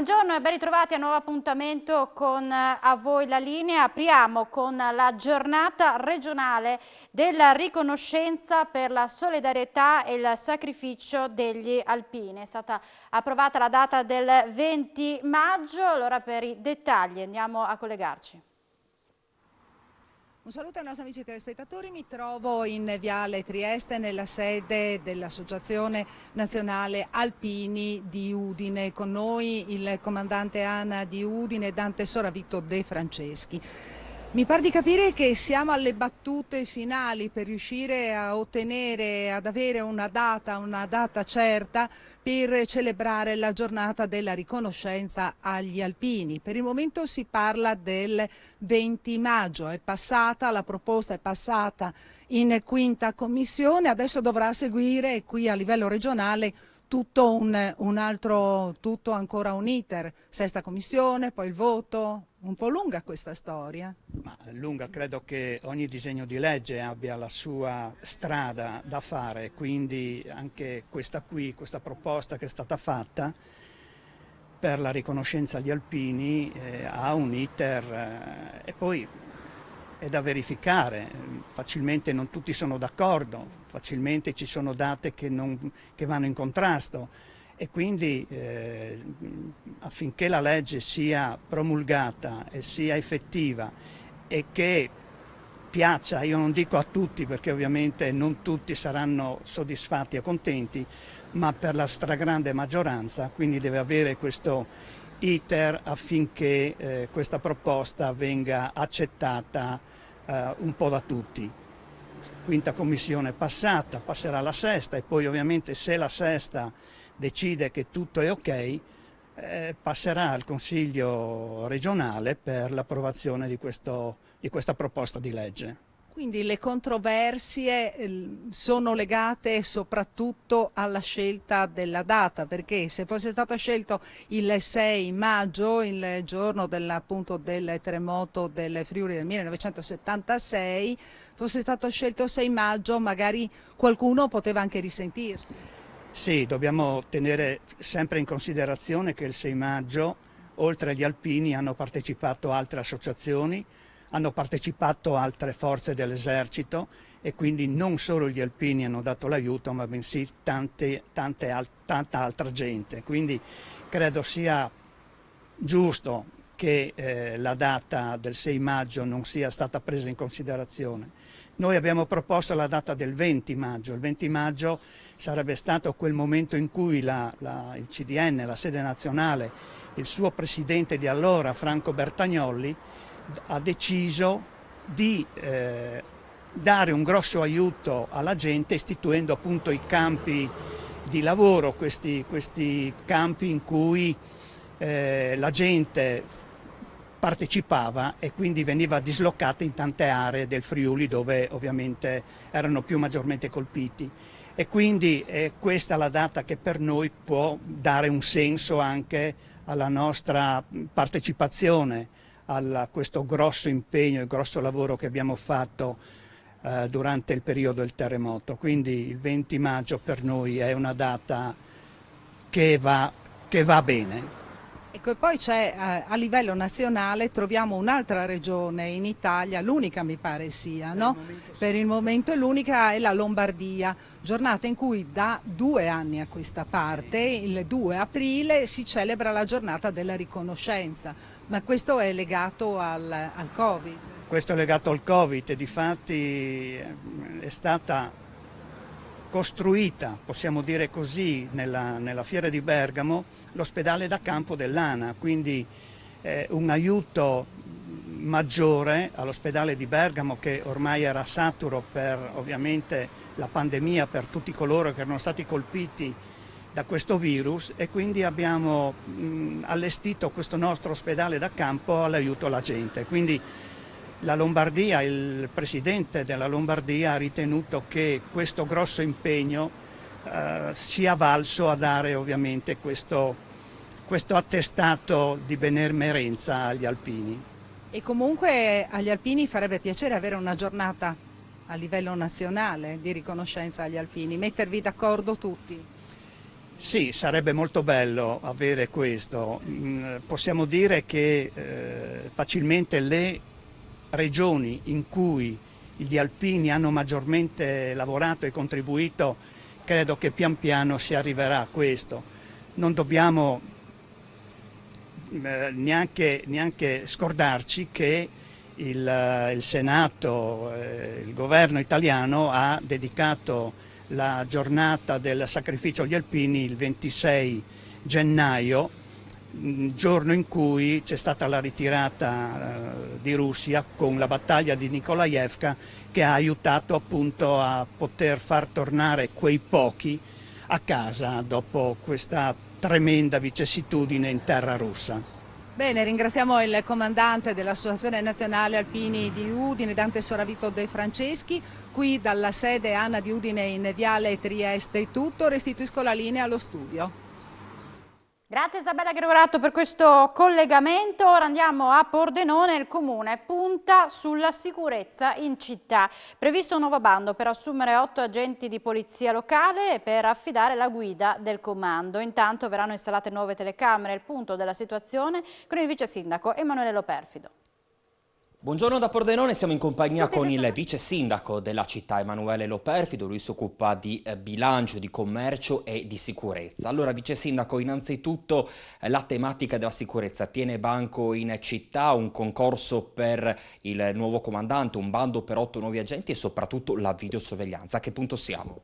Buongiorno e ben ritrovati a un nuovo appuntamento con A Voi la Linea. Apriamo con la giornata regionale della riconoscenza per la solidarietà e il sacrificio degli alpini. È stata approvata la data del 20 maggio, allora per i dettagli andiamo a collegarci. Un saluto ai nostri amici telespettatori, mi trovo in Viale Trieste nella sede dell'Associazione Nazionale Alpini di Udine. Con noi il comandante ANA di Udine, Dante Soravito De Franceschi. Mi pare di capire che siamo alle battute finali per riuscire a ottenere, ad avere una data certa per celebrare la giornata della riconoscenza agli alpini. Per il momento si parla del 20 maggio, la proposta è passata in quinta commissione, adesso dovrà seguire qui a livello regionale tutto tutto ancora un iter, sesta commissione, poi il voto, un po' lunga questa storia. Ma lunga, credo che ogni disegno di legge abbia la sua strada da fare, quindi anche questa proposta che è stata fatta per la riconoscenza agli alpini ha un iter e poi è da verificare, facilmente non tutti sono d'accordo, facilmente ci sono date che vanno in contrasto e quindi affinché la legge sia promulgata e sia effettiva e che piaccia, io non dico a tutti perché ovviamente non tutti saranno soddisfatti e contenti, ma per la stragrande maggioranza, quindi deve avere questo iter affinché questa proposta venga accettata un po' da tutti. Quinta commissione passata, passerà la sesta e poi ovviamente se la sesta decide che tutto è ok, passerà al Consiglio regionale per l'approvazione di questa proposta di legge. Quindi le controversie sono legate soprattutto alla scelta della data, perché se fosse stato scelto il 6 maggio, il giorno appunto del terremoto del Friuli del 1976, fosse stato scelto il 6 maggio, magari qualcuno poteva anche risentirsi. Sì, dobbiamo tenere sempre in considerazione che il 6 maggio, oltre agli alpini, hanno partecipato altre associazioni, hanno partecipato altre forze dell'esercito e quindi non solo gli alpini hanno dato l'aiuto, ma bensì tanta altra gente. Quindi credo sia giusto che la data del 6 maggio non sia stata presa in considerazione. Noi abbiamo proposto la data del 20 maggio. Il 20 maggio sarebbe stato quel momento in cui il CDN, la sede nazionale, il suo presidente di allora, Franco Bertagnolli, ha deciso di dare un grosso aiuto alla gente istituendo appunto i campi di lavoro, questi campi in cui la gente partecipava e quindi veniva dislocata in tante aree del Friuli dove ovviamente erano maggiormente colpiti. E quindi è questa la data che per noi può dare un senso anche alla nostra partecipazione a questo grosso impegno e grosso lavoro che abbiamo fatto durante il periodo del terremoto. Quindi il 20 maggio per noi è una data che va bene. Ecco, e poi c'è a livello nazionale, troviamo un'altra regione in Italia, l'unica mi pare sia, no? Per il momento l'unica è la Lombardia, giornata in cui da 2 anni a questa parte, il 2 aprile, si celebra la giornata della riconoscenza, ma questo è legato al Covid. Questo è legato al Covid e difatti è stata costruita, possiamo dire così, nella fiera di Bergamo l'ospedale da campo dell'ANA, quindi un aiuto maggiore all'ospedale di Bergamo che ormai era saturo per ovviamente la pandemia, per tutti coloro che erano stati colpiti da questo virus e quindi abbiamo allestito questo nostro ospedale da campo all'aiuto alla gente. Quindi la Lombardia, il presidente della Lombardia ha ritenuto che questo grosso impegno sia valso a dare ovviamente questo attestato di benemerenza agli alpini. E comunque agli alpini farebbe piacere avere una giornata a livello nazionale di riconoscenza agli alpini, mettervi d'accordo tutti. Sì, sarebbe molto bello avere questo. Possiamo dire che facilmente le regioni in cui gli alpini hanno maggiormente lavorato e contribuito, credo che pian piano si arriverà a questo. Non dobbiamo neanche scordarci che il Senato, il governo italiano ha dedicato la giornata del sacrificio agli alpini il 26 gennaio, giorno in cui c'è stata la ritirata di Russia con la battaglia di Nikolaevka, che ha aiutato appunto a poter far tornare quei pochi a casa dopo questa tremenda vicissitudine in terra russa. Bene, ringraziamo il comandante dell'Associazione Nazionale Alpini di Udine, Dante Soravito De Franceschi. Qui dalla sede ANA di Udine in Viale Trieste è tutto, restituisco la linea allo studio. Grazie Isabella Gregorato per questo collegamento. Ora andiamo a Pordenone. Il comune punta sulla sicurezza in città. Previsto un nuovo bando per assumere 8 agenti di polizia locale e per affidare la guida del comando. Intanto verranno installate nuove telecamere. Il punto della situazione con il vice sindaco Emanuele Loperfido. Buongiorno da Pordenone, siamo in compagnia con il vice sindaco della città Emanuele Loperfido. Lui si occupa di bilancio, di commercio e di sicurezza. Allora vice sindaco, innanzitutto la tematica della sicurezza tiene banco in città, un concorso per il nuovo comandante, un bando per 8 nuovi agenti e soprattutto la videosorveglianza. A che punto siamo?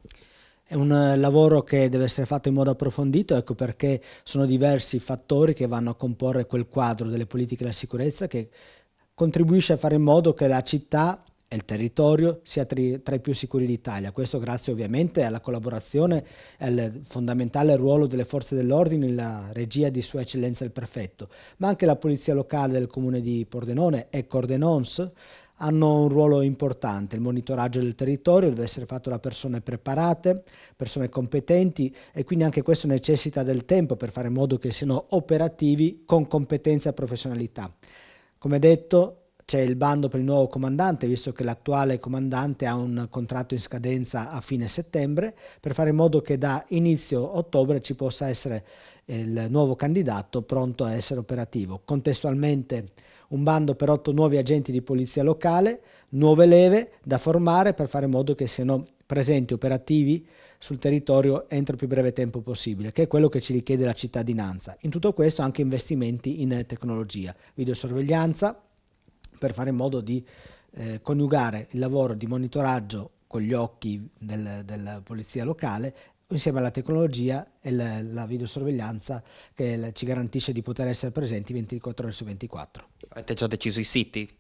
È un lavoro che deve essere fatto in modo approfondito, ecco perché sono diversi fattori che vanno a comporre quel quadro delle politiche della sicurezza che contribuisce a fare in modo che la città e il territorio sia tra i più sicuri d'Italia. Questo grazie ovviamente alla collaborazione e al fondamentale ruolo delle forze dell'ordine nella regia di Sua Eccellenza il Prefetto, ma anche la Polizia Locale del Comune di Pordenone e Cordenons hanno un ruolo importante. Il monitoraggio del territorio deve essere fatto da persone preparate, persone competenti e quindi anche questo necessita del tempo per fare in modo che siano operativi con competenza e professionalità. Come detto, c'è il bando per il nuovo comandante, visto che l'attuale comandante ha un contratto in scadenza a fine settembre, per fare in modo che da inizio ottobre ci possa essere il nuovo candidato pronto a essere operativo. Contestualmente un bando per 8 nuovi agenti di polizia locale, nuove leve da formare per fare in modo che siano presenti, operativi sul territorio entro il più breve tempo possibile, che è quello che ci richiede la cittadinanza. In tutto questo anche investimenti in tecnologia, videosorveglianza, per fare in modo di coniugare il lavoro di monitoraggio con gli occhi della polizia locale insieme alla tecnologia e la videosorveglianza che ci garantisce di poter essere presenti 24 ore su 24. Avete già deciso i siti?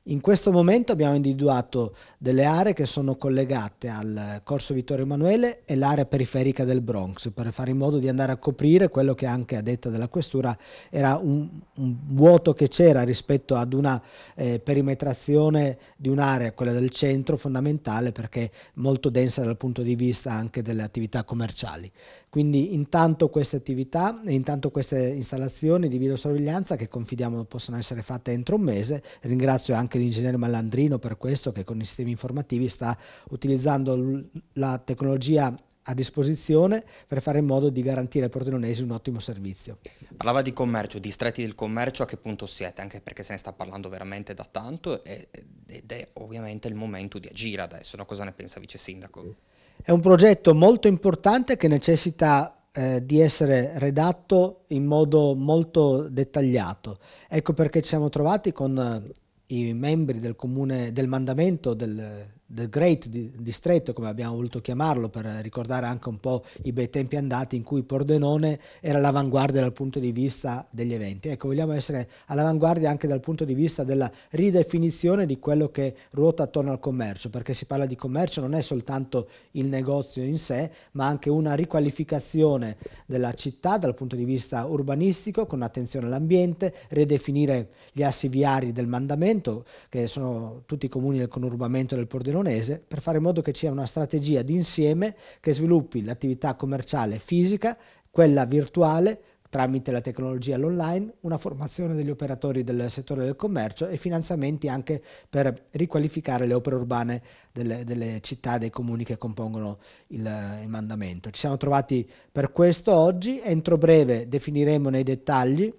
In questo momento abbiamo individuato delle aree che sono collegate al Corso Vittorio Emanuele e l'area periferica del Bronx per fare in modo di andare a coprire quello che anche a detta della questura era un vuoto che c'era rispetto ad una perimetrazione di un'area, quella del centro, fondamentale perché molto densa dal punto di vista anche delle attività commerciali. Quindi intanto queste attività e intanto queste installazioni di videosorveglianza che confidiamo possano essere fatte entro un mese. Ringrazio anche l'ingegnere Mallandrino per questo, che con i sistemi informativi sta utilizzando la tecnologia a disposizione per fare in modo di garantire ai pordenonesi un ottimo servizio. Parlava di commercio, distretti del commercio, a che punto siete? Anche perché se ne sta parlando veramente da tanto ed è ovviamente il momento di agire adesso, no? Cosa ne pensa vice sindaco? È un progetto molto importante che necessita di essere redatto in modo molto dettagliato. Ecco perché ci siamo trovati con i membri del comune, del mandamento del Great Distretto, come abbiamo voluto chiamarlo, per ricordare anche un po' i bei tempi andati in cui Pordenone era all'avanguardia dal punto di vista degli eventi. Ecco, vogliamo essere all'avanguardia anche dal punto di vista della ridefinizione di quello che ruota attorno al commercio, perché si parla di commercio non è soltanto il negozio in sé, ma anche una riqualificazione della città dal punto di vista urbanistico, con attenzione all'ambiente, ridefinire gli assi viari del mandamento, che sono tutti i comuni del conurbamento del Pordenone, per fare in modo che ci sia una strategia d'insieme che sviluppi l'attività commerciale fisica, quella virtuale, tramite la tecnologia e l'online, una formazione degli operatori del settore del commercio e finanziamenti anche per riqualificare le opere urbane delle città e dei comuni che compongono il mandamento. Ci siamo trovati per questo oggi, entro breve definiremo nei dettagli,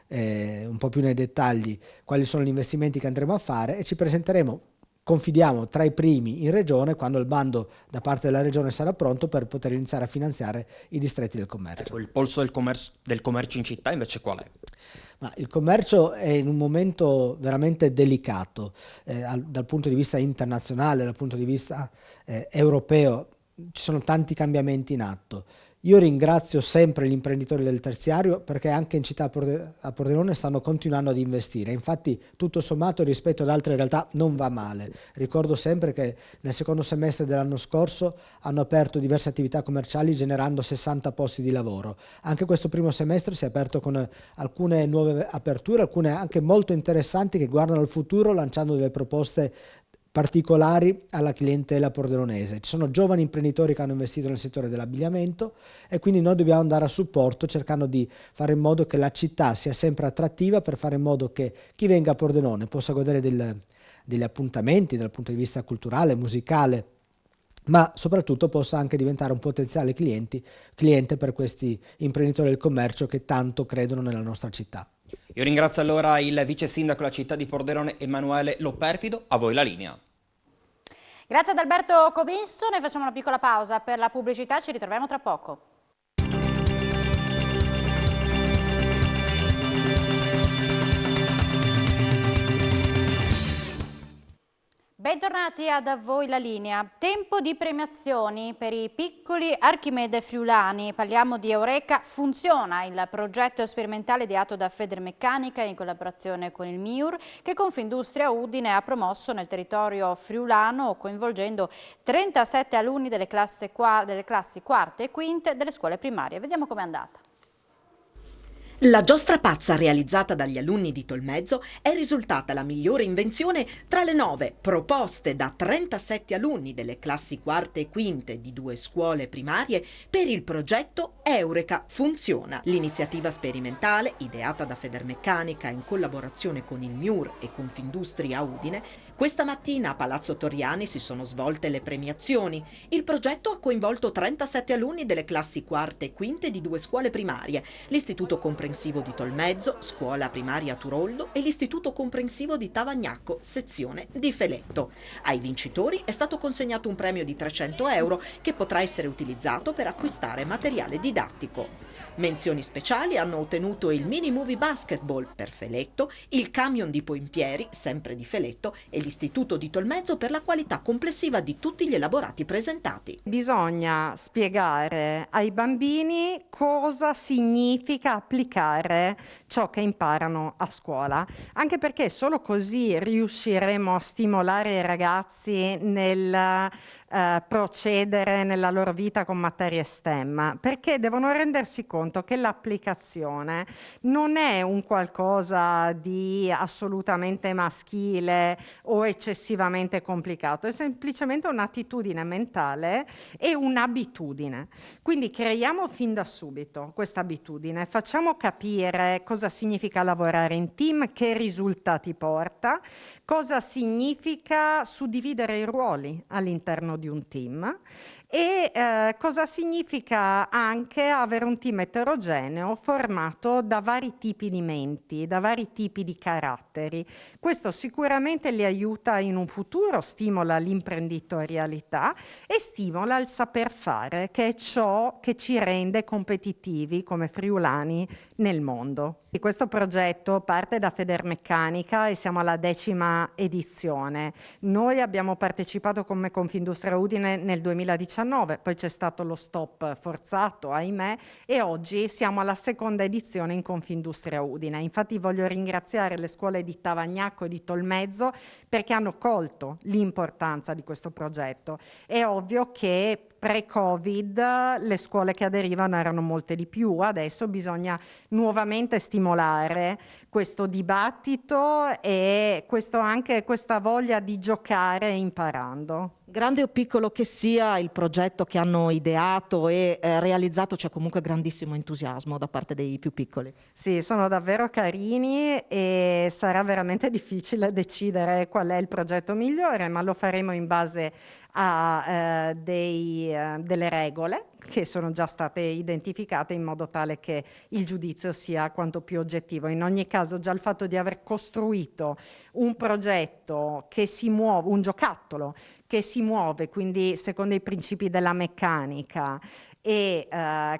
un po' più nei dettagli, quali sono gli investimenti che andremo a fare e ci presenteremo, confidiamo, tra i primi in regione quando il bando da parte della regione sarà pronto per poter iniziare a finanziare i distretti del commercio. Ecco, il polso del commercio in città invece qual è? Ma il commercio è in un momento veramente delicato dal punto di vista internazionale, dal punto di vista europeo, ci sono tanti cambiamenti in atto. Io ringrazio sempre gli imprenditori del terziario perché anche in città a Pordenone stanno continuando ad investire. Infatti tutto sommato rispetto ad altre realtà non va male. Ricordo sempre che nel secondo semestre dell'anno scorso hanno aperto diverse attività commerciali generando 60 posti di lavoro. Anche questo primo semestre si è aperto con alcune nuove aperture, alcune anche molto interessanti che guardano al futuro lanciando delle proposte particolari alla clientela pordenonese. Ci sono giovani imprenditori che hanno investito nel settore dell'abbigliamento e quindi noi dobbiamo andare a supporto cercando di fare in modo che la città sia sempre attrattiva per fare in modo che chi venga a Pordenone possa godere degli appuntamenti dal punto di vista culturale, musicale, ma soprattutto possa anche diventare un potenziale cliente per questi imprenditori del commercio che tanto credono nella nostra città. Io ringrazio allora il vice sindaco della città di Pordenone, Emanuele Loperfido. A voi la linea. Grazie ad Alberto Comisso, noi facciamo una piccola pausa per la pubblicità, ci ritroviamo tra poco. Bentornati ad voi la linea. Tempo di premiazioni per i piccoli Archimede friulani. Parliamo di Eureka Funziona, il progetto sperimentale ideato da Federmeccanica in collaborazione con il MIUR che Confindustria Udine ha promosso nel territorio friulano coinvolgendo 37 alunni delle classi quarte e quinte delle scuole primarie. Vediamo com'è andata. La giostra pazza realizzata dagli alunni di Tolmezzo è risultata la migliore invenzione tra le 9 proposte da 37 alunni delle classi quarte e quinte di 2 scuole primarie per il progetto Eureka Funziona. L'iniziativa sperimentale, ideata da Federmeccanica in collaborazione con il MIUR e Confindustria Udine, questa mattina a Palazzo Torriani si sono svolte le premiazioni. Il progetto ha coinvolto 37 alunni delle classi quarte e quinte di 2 scuole primarie, l'Istituto Comprensivo di Tolmezzo, Scuola Primaria Turoldo e l'Istituto Comprensivo di Tavagnacco, sezione di Feletto. Ai vincitori è stato consegnato un premio di 300 euro che potrà essere utilizzato per acquistare materiale didattico. Menzioni speciali hanno ottenuto il Mini Movie Basketball per Feletto, il Camion di Poimpieri, sempre di Feletto, e l'Istituto di Tolmezzo per la qualità complessiva di tutti gli elaborati presentati. Bisogna spiegare ai bambini cosa significa applicare ciò che imparano a scuola, anche perché solo così riusciremo a stimolare i ragazzi nel procedere nella loro vita con materie STEM, perché devono rendersi conto che l'applicazione non è un qualcosa di assolutamente maschile o eccessivamente complicato, è semplicemente un'attitudine mentale e un'abitudine. Quindi creiamo fin da subito questa abitudine, facciamo capire cosa significa lavorare in team, che risultati porta, cosa significa suddividere i ruoli all'interno di un team e cosa significa anche avere un team eterogeneo formato da vari tipi di menti, da vari tipi di caratteri. Questo sicuramente li aiuta in un futuro, stimola l'imprenditorialità e stimola il saper fare, che è ciò che ci rende competitivi come friulani nel mondo. E questo progetto parte da Federmeccanica e siamo alla 10ª edizione. Noi abbiamo partecipato come Confindustria Udine nel 2019, poi c'è stato lo stop forzato, ahimè, e oggi siamo alla 2ª edizione in Confindustria Udine. Infatti voglio ringraziare le scuole di Tavagnacco e di Tolmezzo perché hanno colto l'importanza di questo progetto. È ovvio che pre-Covid le scuole che aderivano erano molte di più, adesso bisogna nuovamente stimolare questo dibattito e anche questa voglia di giocare imparando. Grande o piccolo che sia il progetto che hanno ideato e realizzato, c'è comunque grandissimo entusiasmo da parte dei più piccoli. Sì, sono davvero carini e sarà veramente difficile decidere qual è il progetto migliore, ma lo faremo in base a delle regole che sono già state identificate in modo tale che il giudizio sia quanto più oggettivo. In ogni caso già il fatto di aver costruito un progetto che si muove, un giocattolo che si muove, quindi secondo i principi della meccanica e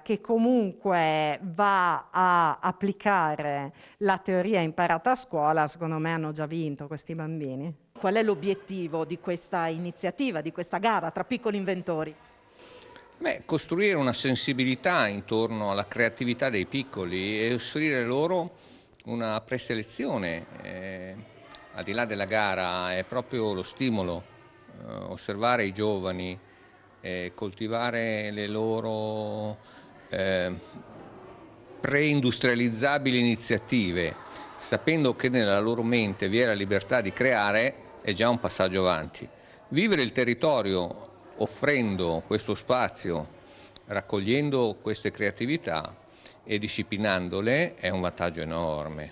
che comunque va a applicare la teoria imparata a scuola, secondo me hanno già vinto questi bambini. Qual è l'obiettivo di questa iniziativa, di questa gara tra piccoli inventori? Costruire una sensibilità intorno alla creatività dei piccoli e offrire loro una preselezione. Al di là della gara è proprio lo stimolo, osservare i giovani, coltivare le loro preindustrializzabili iniziative, sapendo che nella loro mente vi è la libertà di creare, è già un passaggio avanti. Vivere il territorio offrendo questo spazio, raccogliendo queste creatività e disciplinandole è un vantaggio enorme.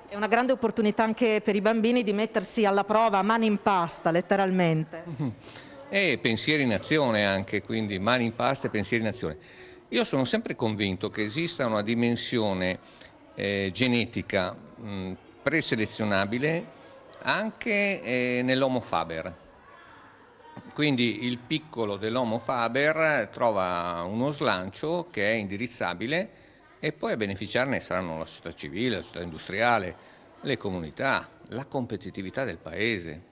È una grande opportunità anche per i bambini di mettersi alla prova a mani in pasta, letteralmente. E pensieri in azione anche, quindi mani in pasta e pensieri in azione. Io sono sempre convinto che esista una dimensione genetica preselezionabile anche nell'Homo faber. Quindi il piccolo dell'Homo faber trova uno slancio che è indirizzabile e poi a beneficiarne saranno la società civile, la società industriale, le comunità, la competitività del paese.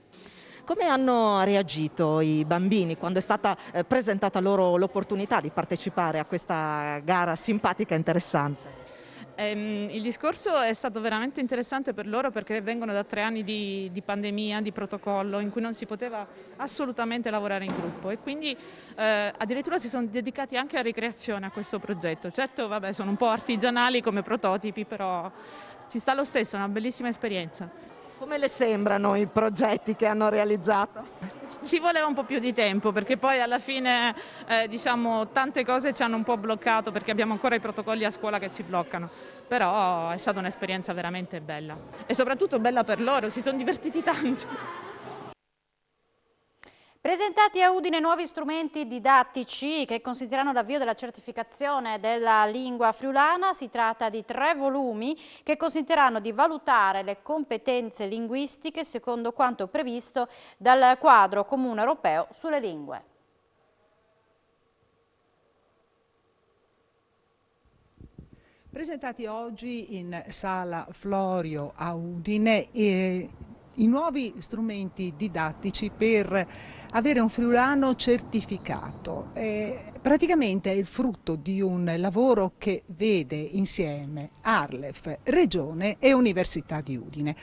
Come hanno reagito i bambini quando è stata presentata loro l'opportunità di partecipare a questa gara simpatica e interessante? Il discorso è stato veramente interessante per loro perché vengono da 3 anni di pandemia, di protocollo, in cui non si poteva assolutamente lavorare in gruppo e quindi addirittura si sono dedicati anche a ricreazione a questo progetto. Certo, vabbè, sono un po' artigianali come prototipi, però ci sta lo stesso, è una bellissima esperienza. Come le sembrano i progetti che hanno realizzato? Ci voleva un po' più di tempo perché poi alla fine diciamo tante cose ci hanno un po' bloccato perché abbiamo ancora i protocolli a scuola che ci bloccano, però è stata un'esperienza veramente bella e soprattutto bella per loro, si sono divertiti tanto. Presentati a Udine nuovi strumenti didattici che consentiranno l'avvio della certificazione della lingua friulana. Si tratta di 3 volumi che consentiranno di valutare le competenze linguistiche secondo quanto previsto dal quadro comune europeo sulle lingue. Presentati oggi in Sala Florio a Udine i nuovi strumenti didattici per avere un friulano certificato. Praticamente è il frutto di un lavoro che vede insieme Arlef, Regione e Università di Udine.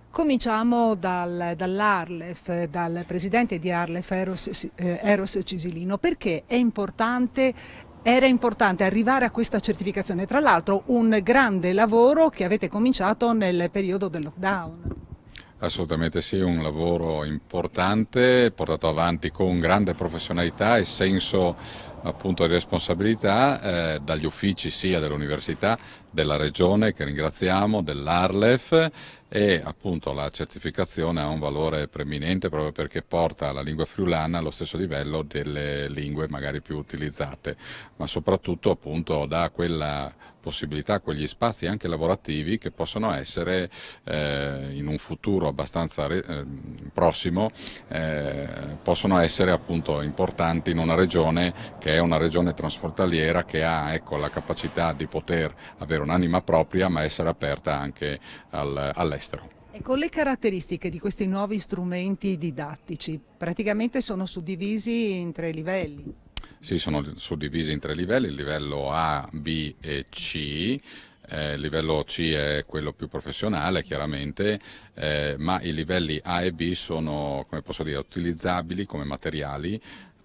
Cominciamo dall'Arlef, dal presidente di Arlef, Eros Cisilino, perché era importante arrivare a questa certificazione. Tra l'altro un grande lavoro che avete cominciato nel periodo del lockdown. Assolutamente sì, un lavoro importante, portato avanti con grande professionalità e senso appunto di responsabilità dagli uffici sia dell'Università, della Regione che ringraziamo, dell'Arlef, e appunto la certificazione ha un valore preminente proprio perché porta la lingua friulana allo stesso livello delle lingue magari più utilizzate, ma soprattutto appunto dà quella possibilità, quegli spazi anche lavorativi che possono essere in un futuro abbastanza prossimo, possono essere appunto importanti in una regione che è una regione transfrontaliera che ha la capacità di poter avere un'anima propria ma essere aperta anche all'estero. Ecco, le caratteristiche di questi nuovi strumenti didattici praticamente sono suddivisi in 3 livelli. Sì, sono suddivisi in 3 livelli, il livello A, B e C. Il livello C è quello più professionale chiaramente, ma i livelli A e B sono, come posso dire, utilizzabili come materiali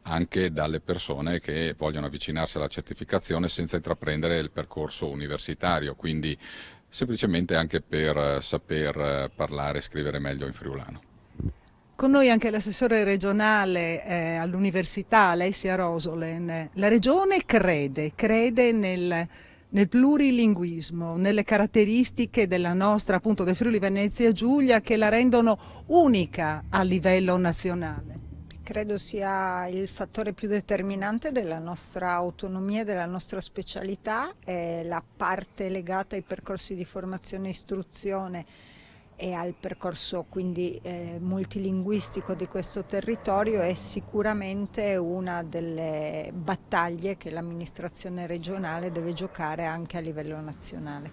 anche dalle persone che vogliono avvicinarsi alla certificazione senza intraprendere il percorso universitario, quindi semplicemente anche per saper parlare e scrivere meglio in friulano. Con noi anche l'assessore regionale all'università, Alessia Rosolen. La regione crede nel plurilinguismo, nelle caratteristiche della nostra, appunto, del Friuli Venezia Giulia che la rendono unica a livello nazionale. Credo sia il fattore più determinante della nostra autonomia e della nostra specialità, la parte legata ai percorsi di formazione e istruzione e al percorso quindi multilinguistico di questo territorio è sicuramente una delle battaglie che l'amministrazione regionale deve giocare anche a livello nazionale.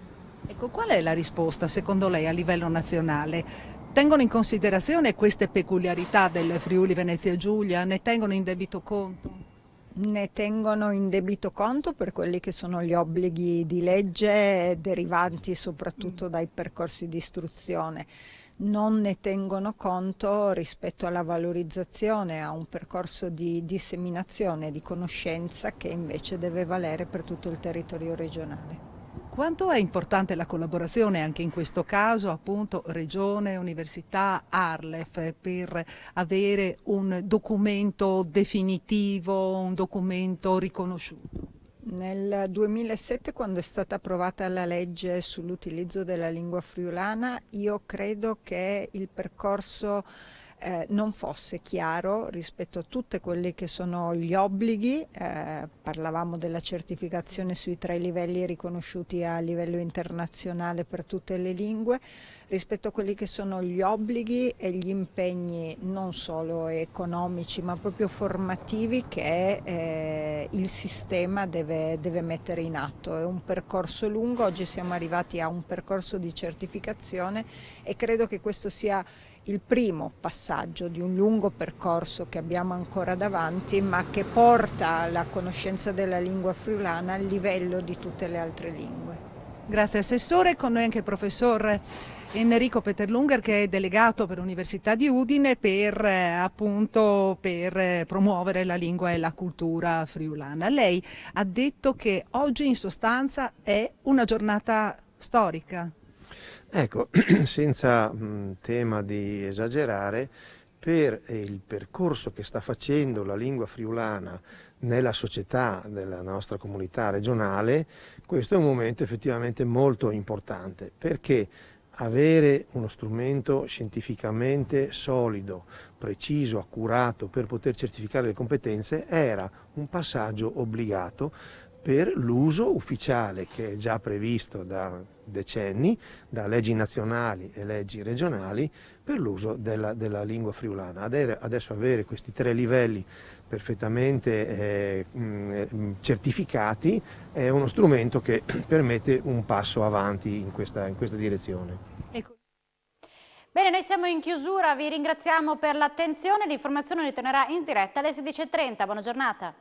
Ecco, qual è la risposta secondo lei a livello nazionale? Tengono in considerazione queste peculiarità del Friuli Venezia Giulia? Ne tengono in debito conto? Ne tengono in debito conto per quelli che sono gli obblighi di legge derivanti soprattutto dai percorsi di istruzione. Non ne tengono conto rispetto alla valorizzazione, a un percorso di disseminazione e di conoscenza che invece deve valere per tutto il territorio regionale. Quanto è importante la collaborazione anche in questo caso, appunto, Regione, Università, Arlef, per avere un documento definitivo, un documento riconosciuto? Nel 2007, quando è stata approvata la legge sull'utilizzo della lingua friulana, io credo che il percorso non fosse chiaro rispetto a tutti quelli che sono gli obblighi, parlavamo della certificazione sui 3 livelli riconosciuti a livello internazionale per tutte le lingue, rispetto a quelli che sono gli obblighi e gli impegni non solo economici ma proprio formativi che il sistema deve mettere in atto. È un percorso lungo, oggi siamo arrivati a un percorso di certificazione e credo che questo sia il primo passaggio di un lungo percorso che abbiamo ancora davanti, ma che porta la conoscenza della lingua friulana al livello di tutte le altre lingue. Grazie Assessore, con noi anche il professor Enrico Peterlunger che è delegato per l'Università di Udine per promuovere la lingua e la cultura friulana. Lei ha detto che oggi in sostanza è una giornata storica. Ecco, senza tema di esagerare, per il percorso che sta facendo la lingua friulana nella società della nostra comunità regionale, questo è un momento effettivamente molto importante, perché avere uno strumento scientificamente solido, preciso, accurato per poter certificare le competenze era un passaggio obbligato per l'uso ufficiale che è già previsto da decenni, da leggi nazionali e leggi regionali, per l'uso della lingua friulana. Adesso avere questi 3 livelli perfettamente certificati è uno strumento che permette un passo avanti in questa direzione. Ecco. Bene, noi siamo in chiusura, vi ringraziamo per l'attenzione, l'informazione ritornerà in diretta alle 16:30, buona giornata.